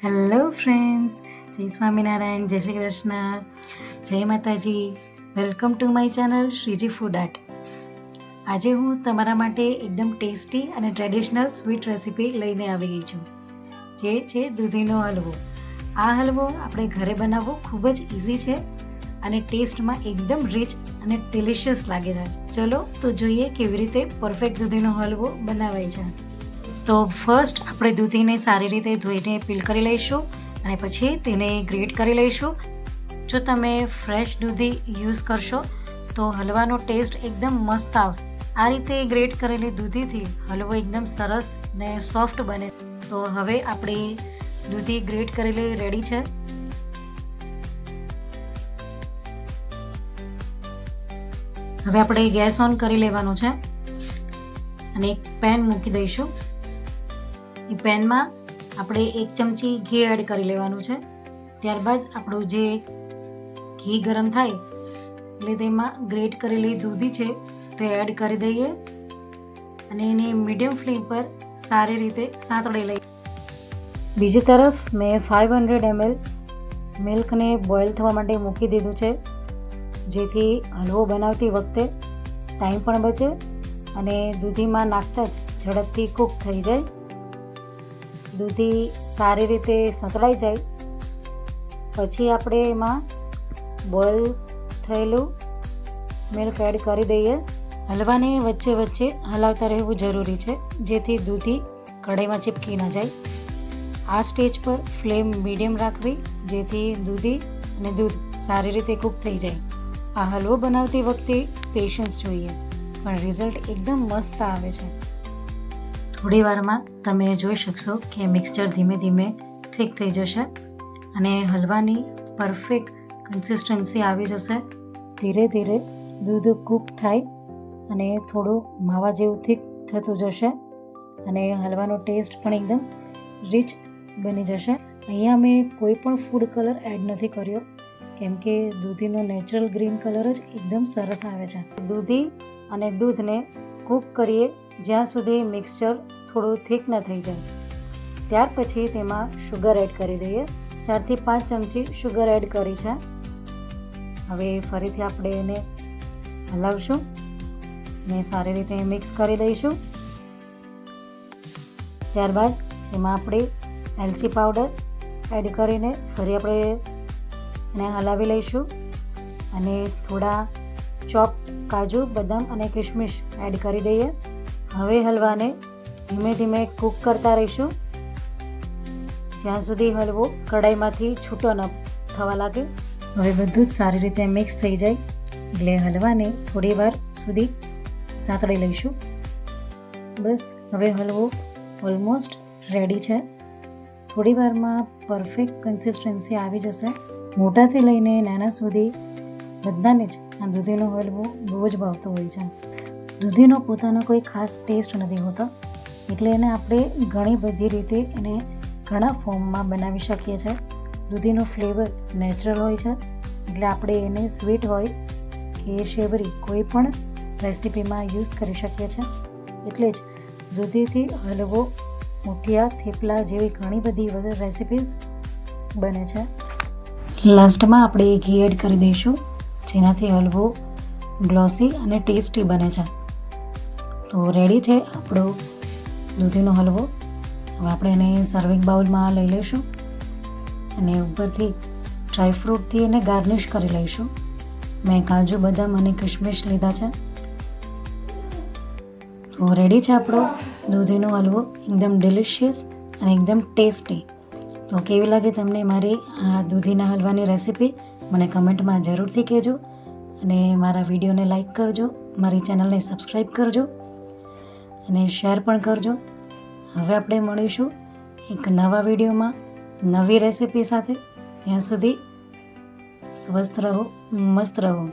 Hello friends, જય સ્વામિનારાયણ, જય શ્રી કૃષ્ણ, જય માતાજી. Welcome to my channel Shriji food art. આજે હું તમારા માટે એકદમ ટેસ્ટી અને ટ્રેડિશનલ સ્વીટ રેસીપી લઈને આવી ગઈ છું, જે છે દૂધીનો હલવો. આ હલવો આપણે ઘરે બનાવવો ખૂબ જ ઇઝી છે અને ટેસ્ટમાં એકદમ રીચ અને ડિલિશિયસ લાગે છે. ચલો તો જોઈએ કેવી રીતે પરફેક્ટ દૂધીનો હલવો બનાવાય છે. તો ફર્સ્ટ આપણે દૂધીને સારી રીતે ધોઈને પીલ કરી લઈશું અને પછી તેને ગ્રેટ કરી લઈશું. જો તમે ફ્રેશ દૂધી યુઝ કરશો તો હલવાનો ટેસ્ટ એકદમ મસ્ત આવશે. આ રીતે ગ્રેટ કરેલી દૂધીથી હલવો એકદમ સરસ ને સોફ્ટ બને. તો હવે આપણી દૂધી ગ્રેટ કરેલી રેડી છે. હવે આપણે ગેસ ઓન કરી લેવાનો છે અને એક પેન મૂકી દઈશું. એ પેનમાં આપણે 1 ચમચી ઘી એડ કરી લેવાનું છે. ત્યારબાદ આપણું જે ઘી ગરમ થાય એટલે તેમાં ગ્રેટ કરેલી દૂધી છે તે એડ કરી દઈએ અને એને મીડિયમ ફ્લેમ પર સારી રીતે સાંતળી લઈએ. બીજી તરફ મેં 500 ml મિલ્કને બોઇલ થવા માટે મૂકી દીધું છે, જેથી હલવો બનાવતી વખતે ટાઈમ પણ બચે અને દૂધીમાં નાખતા જ ઝડપથી કૂક થઈ જાય. દૂધી સારી રીતે સંતળાઈ જાય પછી આપણે એમાં બોઇલ થયેલું મિલ્ક એડ કરી દઈએ. હલવાને વચ્ચે વચ્ચે હલાવતા રહેવું જરૂરી છે, જેથી દૂધી કઢાઈમાં ચીપકી ન જાય. આ સ્ટેજ પર ફ્લેમ મીડિયમ રાખવી, જેથી દૂધી અને દૂધ સારી રીતે કૂક થઈ જાય. આ હલવો બનાવતી વખતે પેશન્સ જોઈએ, પણ રિઝલ્ટ એકદમ મસ્ત આવે છે. થોડી વારમાં તમે જોઈ શકશો કે મિક્સચર ધીમે ધીમે થીક થઈ જશે અને હલવાની પરફેક્ટ કન્સિસ્ટન્સી આવી જશે. ધીરે ધીરે દૂધ કૂક થાય અને થોડું માવા જેવું થીક થતું જશે અને હલવાનો ટેસ્ટ પણ એકદમ રીચ બની જશે. અહીંયા મેં કોઈ પણ ફૂડ કલર એડ નથી કર્યો, કેમ કે દૂધીનો નેચરલ ગ્રીન કલર જ એકદમ સરસ આવે છે. દૂધી અને દૂધને કૂક કરીએ જ્યાં સુધી મિક્સચર થોડું થીક ન થઈ જાય. ત્યાર પછી તેમાં શુગર એડ કરી દઈએ. 4 થી 5 ચમચી શુગર એડ કરી છે. હવે ફરીથી આપણે એને હલાવશું ને સારી રીતે મિક્સ કરી દઈશું. ત્યારબાદ એમાં આપણે એલચી પાવડર એડ કરીને ફરી આપણે એને હલાવી લઈશું અને થોડા ચોપ કાજુ, બદામ અને કિશમિશ એડ કરી દઈએ. હવે હલવાને ધીમે ધીમે કૂક કરતા રહીશું જ્યાં સુધી હલવો કઢાઈમાંથી છૂટો ન થવા લાગે. હવે બધું જ સારી રીતે મિક્સ થઈ જાય એટલે હલવાને થોડી વાર સુધી સાંતળી લઈશું. બસ હવે હલવો ઓલમોસ્ટ રેડી છે. થોડી વારમાં પરફેક્ટ કન્સિસ્ટન્સી આવી જશે. મોટાથી લઈને નાના સુધી બધાને જ આ દૂધીનો હલવો બહુ જ ભાવતો હોય છે. દૂધીનો પોતાનો કોઈ ખાસ ટેસ્ટ નથી હોતો, એટલે એને આપણે ઘણી બધી રીતે એને ઘણા ફોર્મમાં બનાવી શકીએ છીએ. દૂધીનો ફ્લેવર નેચરલ હોય છે, એટલે આપણે એને સ્વીટ હોય કે શેવરી કોઈ પણ રેસીપીમાં યુઝ કરી શકીએ છીએ. એટલે જ દૂધીથી હલવો, મુઠિયા, થેપલા જેવી ઘણી બધી રેસીપીઝ બને છે. લાસ્ટમાં આપણે ઘી એડ કરી દઈશું, જેનાથી હલવો ગ્લોસી અને ટેસ્ટી બને છે. તો રેડી છે આપણો દૂધીનો હલવો. હવે આપણે એને સર્વિંગ બાઉલમાં લઈ લઈશું અને ઉપરથી ડ્રાયફ્રૂટથી એને ગાર્નિશ કરી લઈશું. મેં કાજુ, બદામ અને કિશમિશ લીધા છે. તો રેડી છે આપણો દૂધીનો હલવો, એકદમ ડિલિશિયસ અને એકદમ ટેસ્ટી. તો કેવી લાગે તમને મારી આ દૂધીના હલવાની રેસીપી? મને કમેન્ટમાં જરૂરથી કહેજો અને મારા વિડીયોને લાઈક કરજો, મારી ચેનલને સબસ્ક્રાઈબ કરજો અને શેર પણ કરજો. હવે આપણે મળીશું એક નવા વિડીયોમાં નવી રેસીપી સાથે. ત્યાં સુધી સ્વસ્થ રહો, મસ્ત રહો.